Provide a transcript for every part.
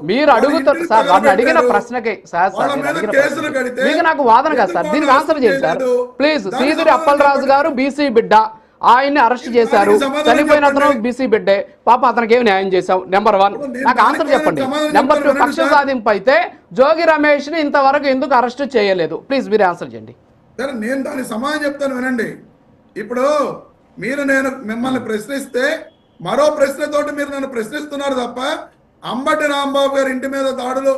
మీరు అడుగుతారు సార్, వారిని అడిగిన ప్రశ్నకి సార్ మీకు నాకు వాదన కాదు సార్, దీనికి ఆన్సర్ చేయండి సార్ ప్లీజ్. సీదిరి అప్పలరాజు గారు బీసీ బిడ్డ, ఆయన్ని అరెస్ట్ చేశారు, చనిపోయిన అతను బీసీ బిడ్డే, పాప అతనికి ఏమి న్యాయం చేశాం? నెంబర్ 1 నాకు ఆన్సర్ చెప్పండి. నెంబర్ 2 కక్ష సాధింపు అయితే జోగి రమేష్ ని ఇంతవరకు ఎందుకు అరెస్ట్ చేయలేదు? ప్లీజ్ మీరే ఆన్సర్ చేయండి. సరే నేను దానికి సమాధానం చెప్తాను వినండి. ఇప్పుడు మీరు నేను మిమ్మల్ని ప్రశ్నిస్తే మరో ప్రశ్నతోటి మీరు నన్ను ప్రశ్నిస్తున్నారు తప్ప అంబటి రాంబాబు గారి ఇంటి మీద దాడులు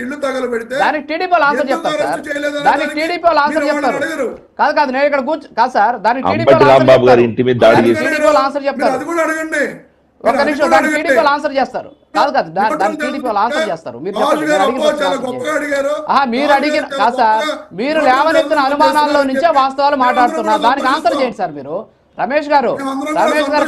ఇల్లు తగలబెడితే కాదు నేను ఇక్కడ కాదు సార్, దానికి ఆన్సర్ చెప్తారు. అది కూడా అడగండి. ఒక నిమిషం, దానికి టీడీపీ ఆన్సర్ చేస్తారు. కాదు దానికి టీడీపీ ఆన్సర్ చేస్తారు. మీరు మీరు అడిగిన కాదు సార్, మీరు లేవనెత్తిన అనుమానాల్లో నుంచే వాస్తవాలు మాట్లాడుతున్నారు. దానికి ఆన్సర్ చేయండి సార్ మీరు. రమేష్ గారు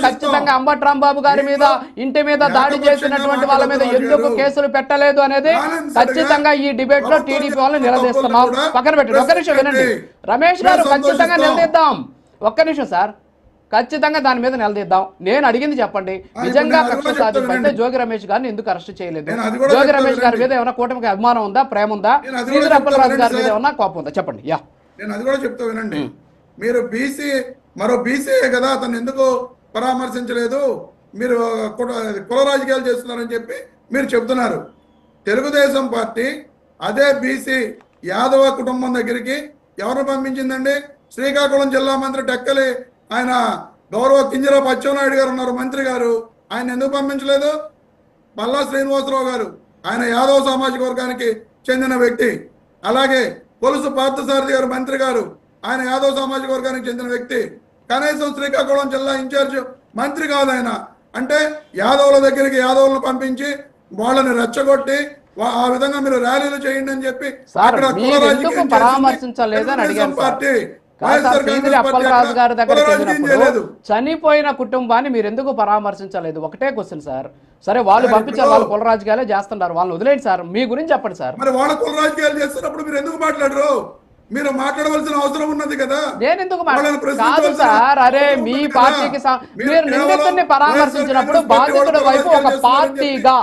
ఖచ్చితంగా అంబటి రాంబాబు గారి మీద ఇంటి మీద దాడి చేసినటువంటి వాళ్ళ మీద ఎందుకు కేసులు పెట్టలేదు అనేది ఖచ్చితంగా ఈ డిబేట్ లో టీడీపీ వాళ్ళని నిలదీస్తున్నాం. పక్కన పెట్టండి, ఒక్క నిమిషం వినండి. రమేష్ గారు ఖచ్చితంగా నిలదీద్దాం. ఒక్క నిమిషం సార్, ఖచ్చితంగా దాని మీద నిలదీద్దాం. నేను అడిగింది చెప్పండి, నిజంగా కక్ష సాధింపు అయితే జోగి రమేష్ గారిని ఎందుకు అరెస్ట్ చేయలేదు? జోగి రమేష్ గారి మీద ఏమైనా కూటమికి అభిమానం ఉందా, ప్రేమ ఉందా? సీదిరి అప్పలరాజు గారి మీద ఏమన్నా కోపం ఉందా? చెప్పండి. నేను అది కూడా చెప్తా వినండి. మీరు మరో బీసీ కదా, అతను ఎందుకు పరామర్శించలేదు, మీరు కుల రాజకీయాలు చేస్తున్నారని చెప్పి మీరు చెప్తున్నారు. తెలుగుదేశం పార్టీ అదే బీసీ యాదవ కుటుంబం దగ్గరికి ఎవరు పంపించిందండి? శ్రీకాకుళం జిల్లా మంత్రి టెక్కలి ఆయన గౌరవ కింజరాపు అచ్చెన్నాయుడు గారు ఉన్నారు, మంత్రి గారు. ఆయన ఎందుకు పంపించలేదు? పల్లా శ్రీనివాసరావు గారు, ఆయన యాదవ సామాజిక వర్గానికి చెందిన వ్యక్తి. అలాగే కొలుసు పార్థసారథి గారు, మంత్రి గారు, ఆయన యాదవ సామాజిక వర్గానికి చెందిన వ్యక్తి. కనీసం శ్రీకాకుళం జిల్లా ఇన్ఛార్జ్ మంత్రి కాదు ఆయన. అంటే యాదవుల దగ్గరికి యాదవులను పంపించి వాళ్ళని రెచ్చగొట్టి ఆ విధంగా మీరు ర్యాలీలు చేయండి అని చెప్పి పరామర్శించలేదని అడిగాను. సీదిరి అప్పలరాజు గారి దగ్గర చనిపోయిన కుటుంబాన్ని మీరు ఎందుకు పరామర్శించలేదు? ఒకటే క్వశ్చన్ సార్. సరే వాళ్ళు పంపించారు, వాళ్ళు కుల రాజకీయాలే చేస్తున్నారు, వాళ్ళని వదిలేండి సార్. మీ గురించి చెప్పండి సార్. మరి వాళ్ళ కుల రాజకీయాలు చేస్తున్నప్పుడు మీరు ఎందుకు మాట్లాడరు? మీరు మాట్లాడవలసిన అవసరం ఉన్నది కదా. నేను ఎందుకు కాదు సార్, అరే మీ పార్టీకి మీరు నిందితుడిని పరామర్శించినప్పుడు బాధితుడి వైపు ఒక పార్టీగా